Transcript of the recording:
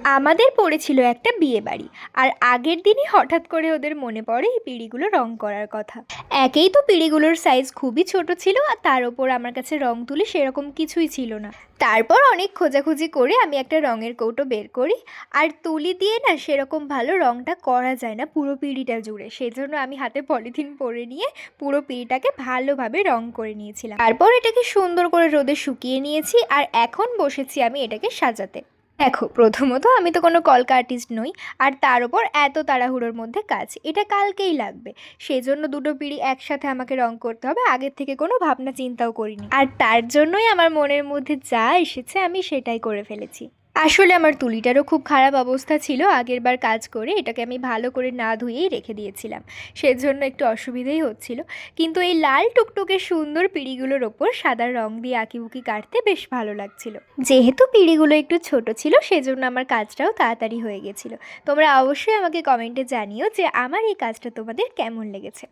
আমাদের পড়েছিল একটা বিয়ে বাড়ি, আর আগের দিনই হঠাৎ করে ওদের মনে পড়ে এই পিঁড়িগুলো রং করার কথা। একেই তো পিঁড়িগুলোর সাইজ খুবই ছোট ছিল, আর তার ওপর আমার কাছে রং তুলি সেরকম কিছুই ছিল না। তারপর অনেক খোঁজাখুঁজি করে আমি একটা রঙের কৌটো বের করি, আর তুলি দিয়ে না সেরকম ভালো রংটা করা যায় না পুরো পিঁড়িটা জুড়ে, সেজন্য আমি হাতে পলিথিন পরে নিয়ে পুরো পিঁড়িটাকে ভালোভাবে রং করে নিয়েছিলাম। তারপর এটাকে সুন্দর করে রোদে শুকিয়ে নিয়েছি, আর এখন বসেছি আমি এটাকে সাজাতে। দেখো, প্রথমত আমি তো কোনো কলকা আর্টিস্ট নই, আর তার ওপর এত তাড়াহুড়োর মধ্যে কাজ, এটা কালকেই লাগবে। সেই জন্য দুটো পিঁড়ি একসাথে আমাকে রং করতে হবে, আগের থেকে কোনো ভাবনা চিন্তাও করিনি, আর তার জন্যই আমার মনের মধ্যে যা এসেছে আমি সেটাই করে ফেলেছি। আসলে আমার তুলিটারও খুব খারাপ অবস্থা ছিল, আগের বার কাজ করে এটাকে আমি ভালো করে না ধুয়েই রেখে দিয়েছিলাম, সেজন্য একটু অসুবিধেই হচ্ছিল। কিন্তু এই লাল টুকটুকে সুন্দর পিঁড়িগুলোর ওপর সাদা রং দিয়ে আঁকিবুকি কাটতে বেশ ভালো লাগছিল। যেহেতু পিঁড়িগুলো একটু ছোট ছিল সেজন্য আমার কাজটাও তাড়াতাড়ি হয়ে গেছিলো। তোমরা অবশ্যই আমাকে কমেন্টে জানিও যে আমার এই কাজটা তোমাদের কেমন লেগেছে।